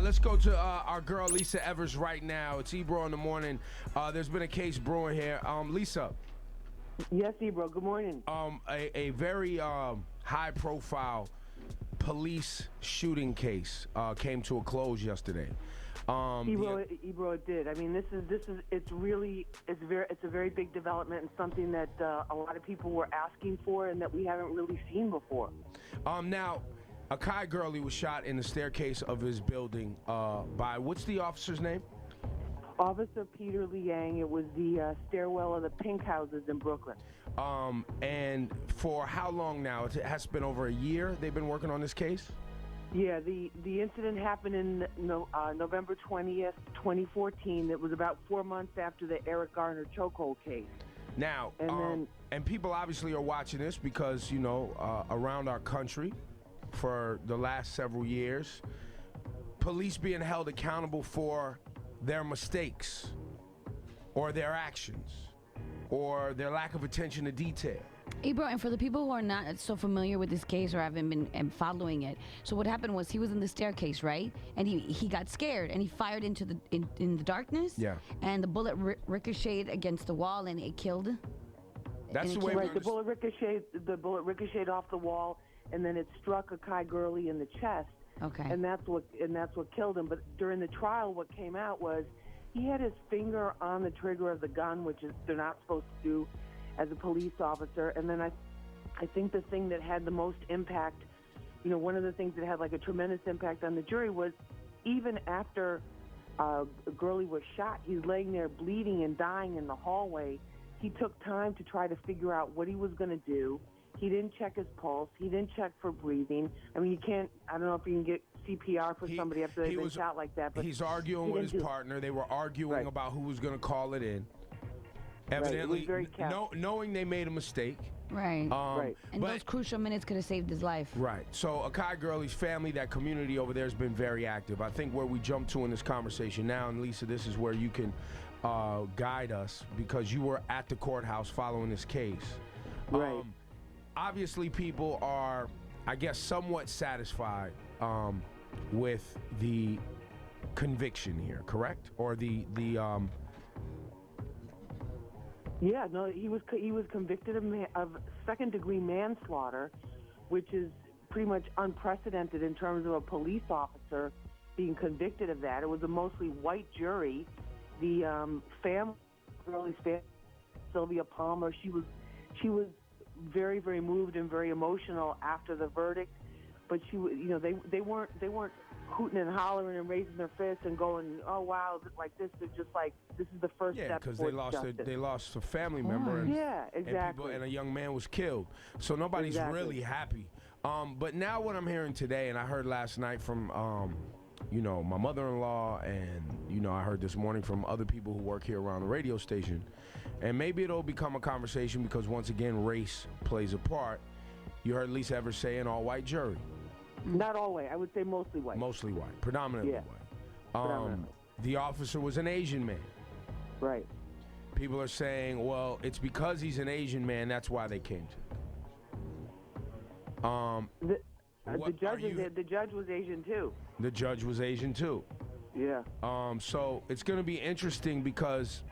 Let's go to our girl Lisa Evers right now. It's Ebro in the morning. There's been a case brewing here. Lisa. Yes, Ebro. Good morning. A very high-profile police shooting case came to a close yesterday. Ebro, it did. I mean, it's a very big development and something that a lot of people were asking for and that we haven't really seen before. Now, Akai Gurley was shot in the staircase of his building by, what's the officer's name? Officer Peter Liang. It was the stairwell of the Pink Houses in Brooklyn. And for how long now? It has been over a year they've been working on this case? Yeah, the incident happened in November 20th, 2014. It was about 4 months after the Eric Garner chokehold case. Now, and people obviously are watching this because, you know, around our country for the last several years, police being held accountable for their mistakes or their actions or their lack of attention to detail. Ebro, and for the people who are not so familiar with this case or haven't been following it, so what happened was he was in the staircase, right? And he got scared and he fired into in the darkness. Yeah. And the bullet ricocheted against the wall and it killed. That's the way. Right. The bullet ricocheted off the wall, and then it struck Akai Gurley in the chest. Okay. And that's what killed him. But during the trial, what came out was he had his finger on the trigger of the gun, which is they're not supposed to do as a police officer. And then I think the thing that had the most impact, you know, one of the things that had like a tremendous impact on the jury was even after Gurley was shot, he's laying there bleeding and dying in the hallway. He took time to try to figure out what he was going to do. He didn't check his pulse. He didn't check for breathing. I mean, you can't, I don't know if you can get CPR for somebody after they've been shot like that. But he's arguing with his partner. They were arguing about who was going to call it in. Evidently, knowing they made a mistake. Right. And those crucial minutes could have saved his life. Right. So Akai Gurley's family, that community over there has been very active. I think where we jump to in this conversation now, and Lisa, this is where you can guide us because you were at the courthouse following this case. Right. Obviously, people are, I guess, somewhat satisfied with the conviction here, correct? Or Yeah, no, he was convicted of second-degree manslaughter, which is pretty much unprecedented in terms of a police officer being convicted of that. It was a mostly white jury. The family, Gurley's family, Sylvia Palmer, she was very, very moved and very emotional after the verdict. But they weren't hooting and hollering and raising their fists and going, oh wow, like this is just like this is the first step. Yeah, because they lost a family member. And, yeah, exactly. And a young man was killed. So nobody's really happy. But now what I'm hearing today, and I heard last night from my mother-in-law, and I heard this morning from other people who work here around the radio station, and maybe it'll become a conversation because once again race plays a part. You heard Lisa Evers say an all-white jury. Not all white. I would say mostly white. Mostly white. Predominantly white. Predominantly. The officer was an Asian man. Right. People are saying, well, it's because he's an Asian man, that's why they came to. The judge was Asian too. The judge was Asian too. Yeah. So it's going to be interesting because,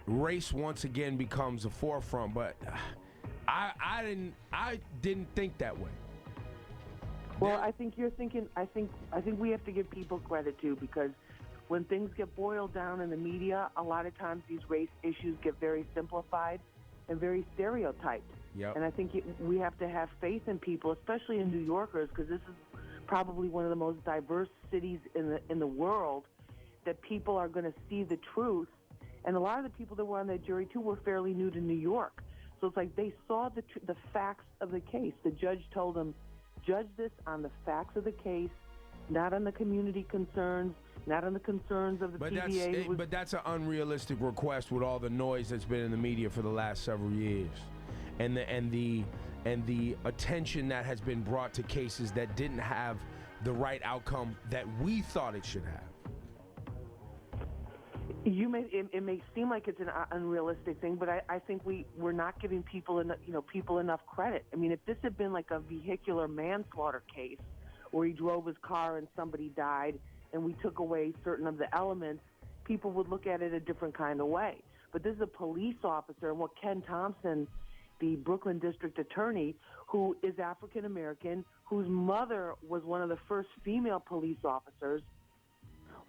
race once again becomes a forefront, but I didn't think that way. Well, I think you're thinking. I think we have to give people credit too, because when things get boiled down in the media, a lot of times these race issues get very simplified and very stereotyped. Yep. And I think we have to have faith in people, especially in New Yorkers, because this is probably one of the most diverse cities in the world, that people are going to see the truth. And a lot of the people that were on that jury too were fairly new to New York. So it's like they saw the facts of the case. The judge told them, judge this on the facts of the case, not on the community concerns, not on the concerns of the PDA. But that's an unrealistic request with all the noise that's been in the media for the last several years, and the attention that has been brought to cases that didn't have the right outcome that we thought it should have. It may seem like it's an unrealistic thing, but I think we're not giving people enough credit. I mean, if this had been like a vehicular manslaughter case where he drove his car and somebody died and we took away certain of the elements, people would look at it a different kind of way. But this is a police officer, and what Ken Thompson, the Brooklyn District Attorney, who is African American, whose mother was one of the first female police officers,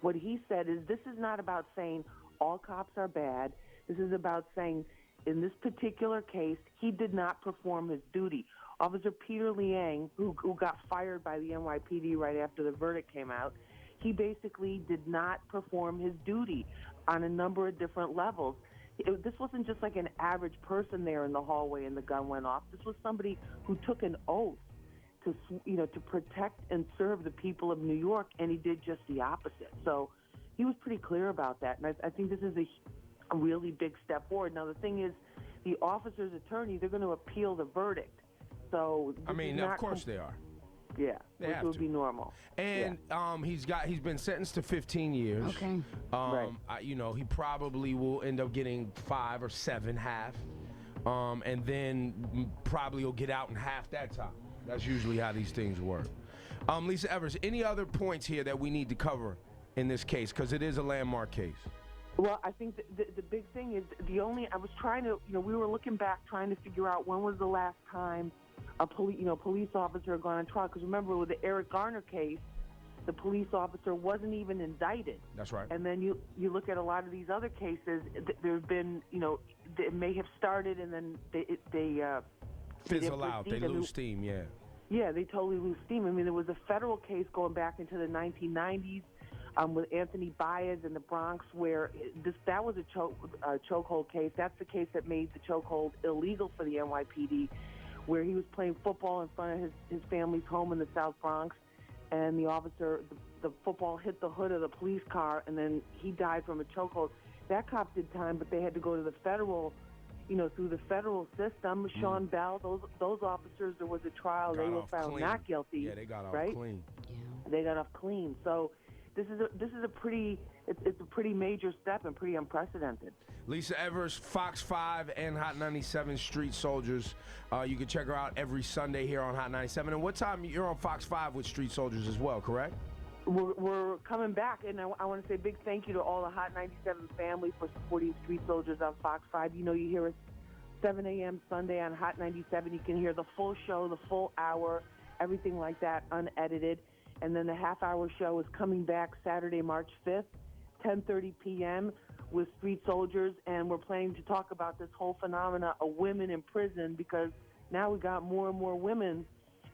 what he said is this is not about saying all cops are bad. This is about saying in this particular case, he did not perform his duty. Officer Peter Liang, who got fired by the NYPD right after the verdict came out, he basically did not perform his duty on a number of different levels. This wasn't just like an average person there in the hallway and the gun went off. This was somebody who took an oath to protect and serve the people of New York, and he did just the opposite. So he was pretty clear about that, and I think this is a really big step forward. Now, the thing is, the officer's attorney, they're going to appeal the verdict. So I mean, of course they are. Yeah, which would be normal. And he's been sentenced to 15 years. Okay. Right. He probably will end up getting 5 or 7 half, and then probably will get out in half that time. That's usually how these things work. Lisa Evers, any other points here that we need to cover in this case, because it is a landmark case? Well, I think the big thing is I was trying to, we were looking back trying to figure out when was the last time a police officer had gone on trial. Because remember, with the Eric Garner case, the police officer wasn't even indicted. That's right. And then you look at a lot of these other cases, there have been, they may have started and then they fizzle out. They lose steam, yeah. Yeah, they totally lose steam. I mean, there was a federal case going back into the 1990s with Anthony Baez in the Bronx where that was a chokehold case. That's the case that made the chokehold illegal for the NYPD, where he was playing football in front of his family's home in the South Bronx, and the officer, the football hit the hood of the police car, and then he died from a chokehold. That cop did time, but they had to go to the federal, through the federal system. Sean Bell, those officers, there was a trial. They were found not guilty. Yeah, they got off clean. Yeah. They got off clean. So this is a pretty major step and pretty unprecedented. Lisa Evers, Fox 5 and Hot 97 Street Soldiers. You can check her out every Sunday here on Hot 97. And what time you're on Fox 5 with Street Soldiers as well, correct? We're coming back, and I want to say a big thank you to all the Hot 97 family for supporting Street Soldiers on Fox 5. You hear us 7 a.m. Sunday on Hot 97. You can hear the full show, the full hour, everything like that, unedited. And then the half-hour show is coming back Saturday, March 5th, 10:30 p.m. with Street Soldiers, and we're planning to talk about this whole phenomena of women in prison, because now we got more and more women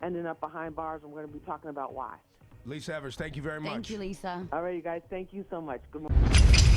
ending up behind bars, and we're going to be talking about why. Lisa Evers, thank you very much. Thank you, Lisa. All right, you guys, thank you so much. Good morning.